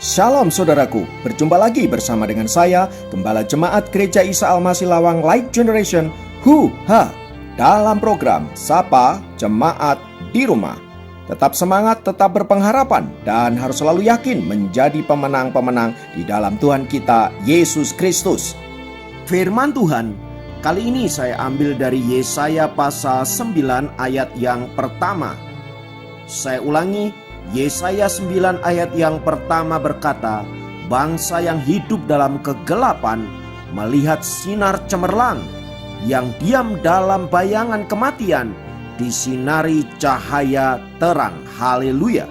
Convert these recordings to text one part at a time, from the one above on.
Shalom saudaraku, berjumpa lagi bersama dengan saya, Gembala Jemaat Gereja Isa Al-Masih Lawang Light Generation, dalam program Sapa Jemaat di Rumah. Tetap semangat, tetap berpengharapan, dan harus selalu yakin menjadi pemenang-pemenang di dalam Tuhan kita, Yesus Kristus. Firman Tuhan, kali ini saya ambil dari Yesaya pasal 9 ayat yang pertama. Saya ulangi, Yesaya 9 ayat yang pertama berkata, bangsa yang hidup dalam kegelapan melihat sinar cemerlang, yang diam dalam bayangan kematian disinari cahaya terang. Haleluya.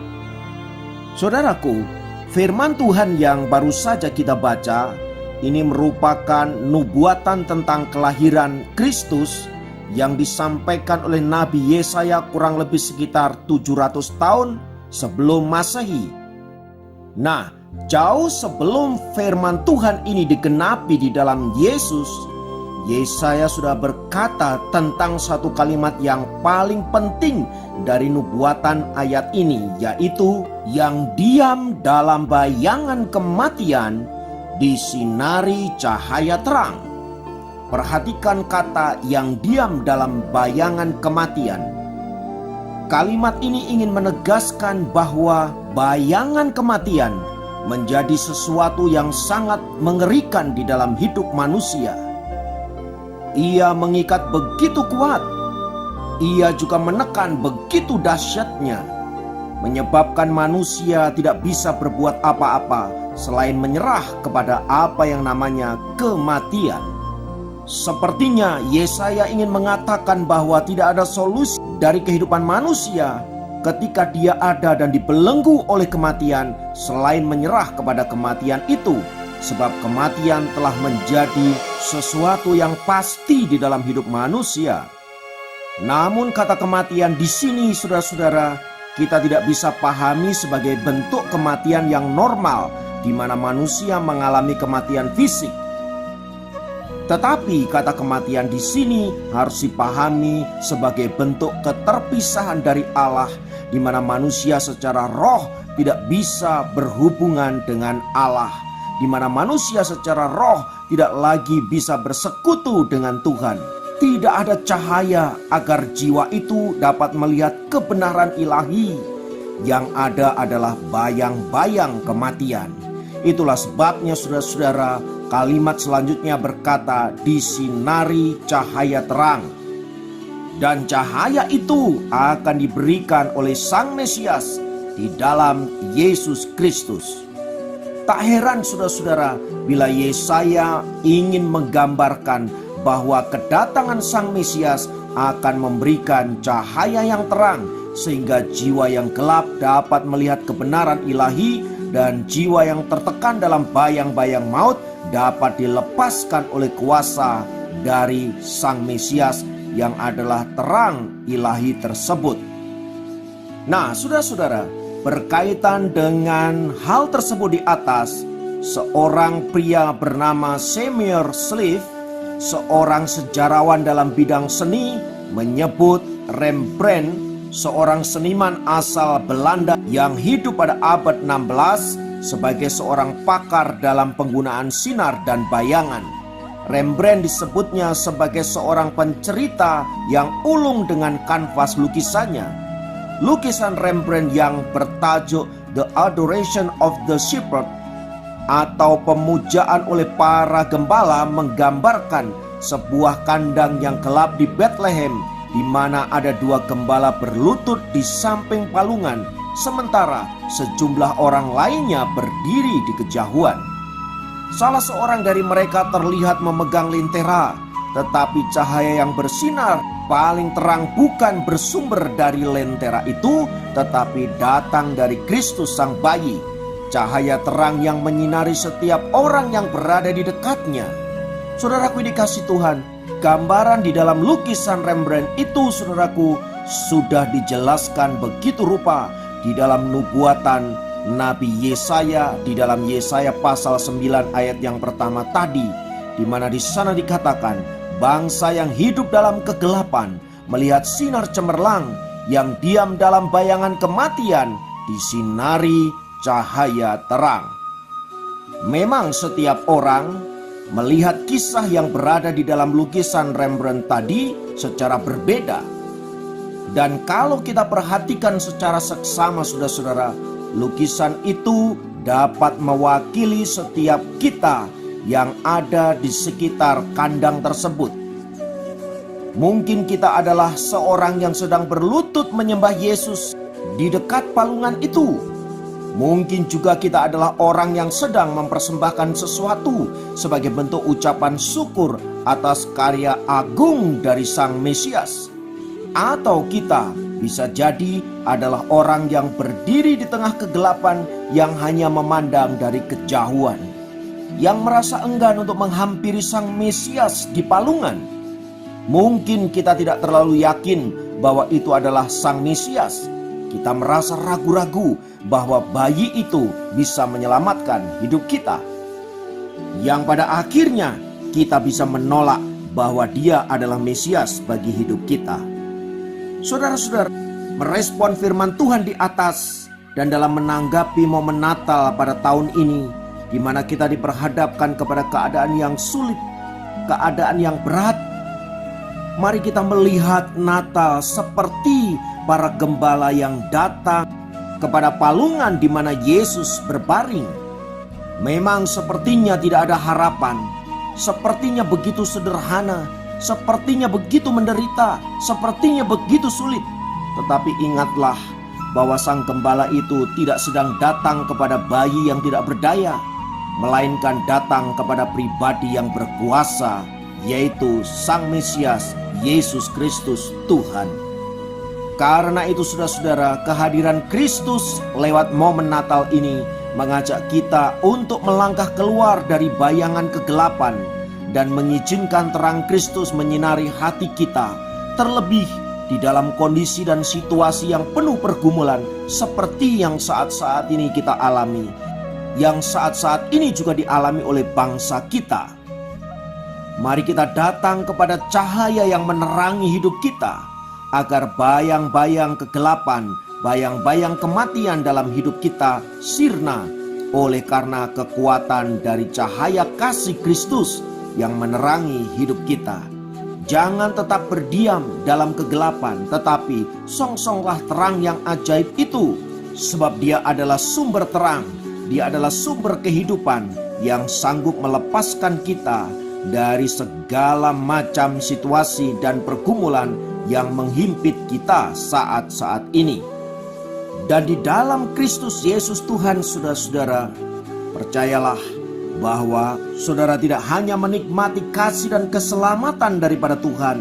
Saudaraku, firman Tuhan yang baru saja kita baca ini merupakan nubuatan tentang kelahiran Kristus yang disampaikan oleh Nabi Yesaya kurang lebih sekitar 700 tahun sebelum Masehi. Nah, jauh sebelum firman Tuhan ini digenapi di dalam Yesus, Yesaya sudah berkata tentang satu kalimat yang paling penting dari nubuatan ayat ini, yaitu yang diam dalam bayangan kematian disinari cahaya terang. Perhatikan kata yang diam dalam bayangan kematian. Kalimat ini ingin menegaskan bahwa bayangan kematian menjadi sesuatu yang sangat mengerikan di dalam hidup manusia. Ia mengikat begitu kuat, ia juga menekan begitu dahsyatnya, menyebabkan manusia tidak bisa berbuat apa-apa selain menyerah kepada apa yang namanya kematian. Sepertinya Yesaya ingin mengatakan bahwa tidak ada solusi dari kehidupan manusia ketika dia ada dan dibelenggu oleh kematian selain menyerah kepada kematian itu, sebab kematian telah menjadi sesuatu yang pasti di dalam hidup manusia. Namun kata kematian di sini, saudara-saudara, kita tidak bisa pahami sebagai bentuk kematian yang normal di mana manusia mengalami kematian fisik. Tetapi kata kematian di sini harus dipahami sebagai bentuk keterpisahan dari Allah, di mana manusia secara roh tidak bisa berhubungan dengan Allah, di mana manusia secara roh tidak lagi bisa bersekutu dengan Tuhan. Tidak ada cahaya agar jiwa itu dapat melihat kebenaran ilahi. Yang ada adalah bayang-bayang kematian. Itulah sebabnya saudara-saudara, kalimat selanjutnya berkata disinari cahaya terang. Dan cahaya itu akan diberikan oleh Sang Mesias di dalam Yesus Kristus. Tak heran saudara-saudara bila Yesaya ingin menggambarkan bahwa kedatangan Sang Mesias akan memberikan cahaya yang terang, sehingga jiwa yang gelap dapat melihat kebenaran ilahi, dan jiwa yang tertekan dalam bayang-bayang maut dapat dilepaskan oleh kuasa dari Sang Mesias yang adalah terang ilahi tersebut. Nah, saudara-saudara, berkaitan dengan hal tersebut di atas, seorang pria bernama Samuel Sleeve, seorang sejarawan dalam bidang seni, menyebut Rembrandt, seorang seniman asal Belanda yang hidup pada abad 16, sebagai seorang pakar dalam penggunaan sinar dan bayangan. Rembrandt disebutnya sebagai seorang pencerita yang ulung dengan kanvas lukisannya. Lukisan Rembrandt yang bertajuk The Adoration of the Shepherd atau pemujaan oleh para gembala menggambarkan sebuah kandang yang gelap di Bethlehem, di mana ada dua gembala berlutut di samping palungan, sementara sejumlah orang lainnya berdiri di kejauhan. Salah seorang dari mereka terlihat memegang lentera, tetapi cahaya yang bersinar paling terang bukan bersumber dari lentera itu, tetapi datang dari Kristus Sang Bayi. Cahaya terang yang menyinari setiap orang yang berada di dekatnya. Saudaraku dikasih Tuhan, gambaran di dalam lukisan Rembrandt itu, saudaraku, sudah dijelaskan begitu rupa di dalam nubuatan Nabi Yesaya, di dalam Yesaya pasal 9 ayat yang pertama tadi, di mana di sana dikatakan, bangsa yang hidup dalam kegelapan melihat sinar cemerlang, yang diam dalam bayangan kematian disinari cahaya terang. Memang setiap orang melihat kisah yang berada di dalam lukisan Rembrandt tadi secara berbeda. Dan kalau kita perhatikan secara seksama saudara-saudara, lukisan itu dapat mewakili setiap kita yang ada di sekitar kandang tersebut. Mungkin kita adalah seorang yang sedang berlutut menyembah Yesus di dekat palungan itu. Mungkin juga kita adalah orang yang sedang mempersembahkan sesuatu sebagai bentuk ucapan syukur atas karya agung dari Sang Mesias. Atau kita bisa jadi adalah orang yang berdiri di tengah kegelapan yang hanya memandang dari kejauhan, yang merasa enggan untuk menghampiri Sang Mesias di palungan. Mungkin kita tidak terlalu yakin bahwa itu adalah Sang Mesias. Kita merasa ragu-ragu bahwa bayi itu bisa menyelamatkan hidup kita, yang pada akhirnya kita bisa menolak bahwa Dia adalah Mesias bagi hidup kita. Saudara-saudara, merespon firman Tuhan di atas dan dalam menanggapi momen Natal pada tahun ini, di mana kita diperhadapkan kepada keadaan yang sulit, keadaan yang berat, mari kita melihat Natal seperti para gembala yang datang kepada palungan di mana Yesus berbaring. Memang sepertinya tidak ada harapan, sepertinya begitu sederhana, sepertinya begitu menderita, sepertinya begitu sulit. Tetapi ingatlah bahwa Sang Gembala itu tidak sedang datang kepada bayi yang tidak berdaya, melainkan datang kepada pribadi yang berkuasa, yaitu Sang Mesias, Yesus Kristus Tuhan. Karena itu saudara-saudara, kehadiran Kristus lewat momen Natal ini mengajak kita untuk melangkah keluar dari bayangan kegelapan dan mengizinkan terang Kristus menyinari hati kita, terlebih di dalam kondisi dan situasi yang penuh pergumulan seperti yang saat-saat ini kita alami, yang saat-saat ini juga dialami oleh bangsa kita. Mari kita datang kepada cahaya yang menerangi hidup kita, agar bayang-bayang kegelapan, bayang-bayang kematian dalam hidup kita sirna oleh karena kekuatan dari cahaya kasih Kristus yang menerangi hidup kita. Jangan tetap berdiam dalam kegelapan, tetapi songsonglah terang yang ajaib itu, sebab Dia adalah sumber terang, Dia adalah sumber kehidupan yang sanggup melepaskan kita dari segala macam situasi dan pergumulan yang menghimpit kita saat-saat ini. Dan di dalam Kristus Yesus Tuhan, saudara-saudara, percayalah bahwa saudara tidak hanya menikmati kasih dan keselamatan daripada Tuhan,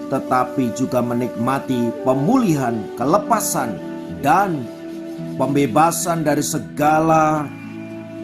tetapi juga menikmati pemulihan, kelepasan, dan pembebasan dari segala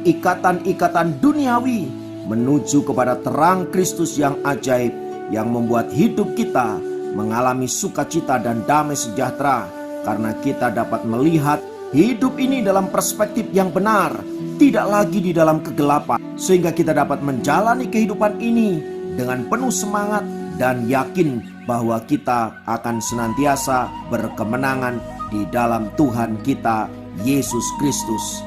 ikatan-ikatan duniawi menuju kepada terang Kristus yang ajaib, yang membuat hidup kita mengalami sukacita dan damai sejahtera, karena kita dapat melihat hidup ini dalam perspektif yang benar, tidak lagi di dalam kegelapan, sehingga kita dapat menjalani kehidupan ini dengan penuh semangat dan yakin bahwa kita akan senantiasa berkemenangan di dalam Tuhan kita Yesus Kristus.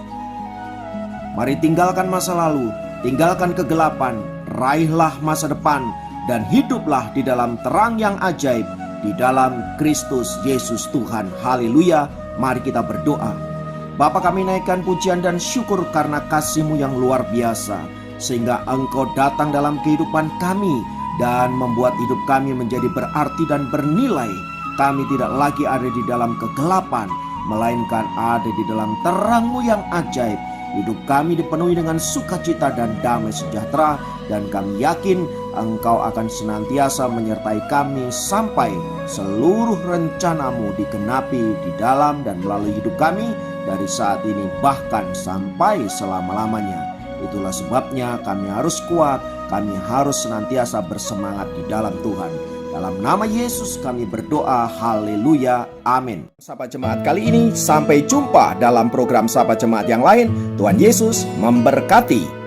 Mari tinggalkan masa lalu, tinggalkan kegelapan, raihlah masa depan, dan hiduplah di dalam terang yang ajaib di dalam Kristus Yesus Tuhan. Haleluya. Mari kita berdoa. Bapa, kami naikkan pujian dan syukur karena kasih-Mu yang luar biasa, sehingga Engkau datang dalam kehidupan kami dan membuat hidup kami menjadi berarti dan bernilai. Kami tidak lagi ada di dalam kegelapan, melainkan ada di dalam terang-Mu yang ajaib. Hidup kami dipenuhi dengan sukacita dan damai sejahtera, dan kami yakin Engkau akan senantiasa menyertai kami sampai seluruh rencana-Mu digenapi di dalam dan melalui hidup kami dari saat ini bahkan sampai selama-lamanya. Itulah sebabnya kami harus kuat, kami harus senantiasa bersemangat di dalam Tuhan. Dalam nama Yesus kami berdoa, haleluya, amin. Sahabat Jemaat, kali ini sampai jumpa dalam program Sahabat Jemaat yang lain. Tuhan Yesus memberkati.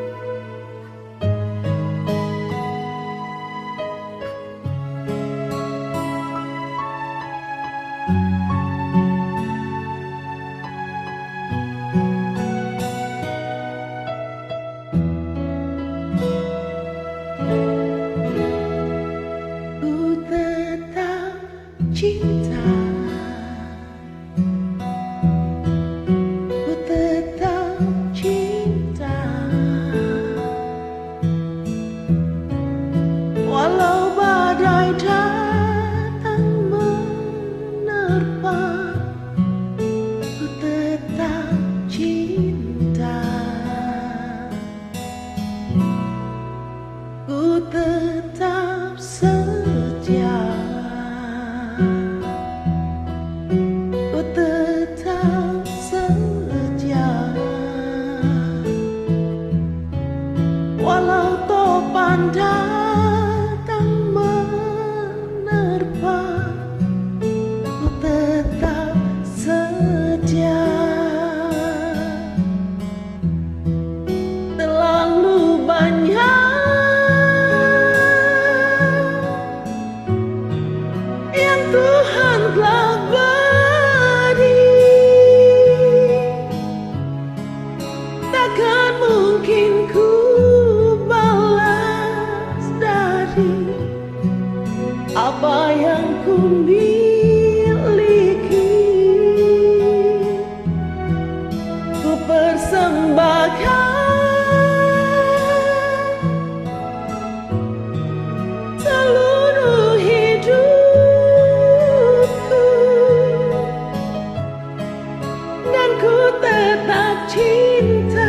dan ku tetap cinta,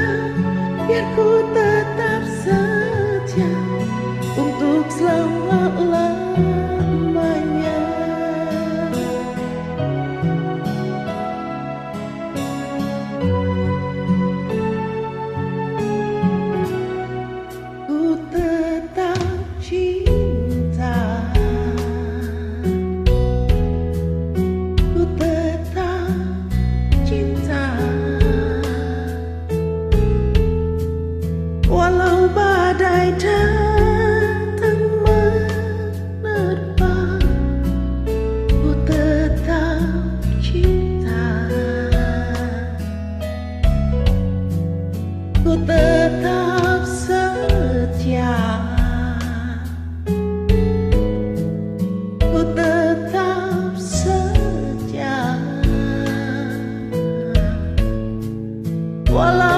biar ku tetap setia untuk selama-lamanya. Ku tetap cinta, ku tetap cinta, walau badai datang menerpa, ku tetap cinta, ku tetap setia, ku tetap setia, walau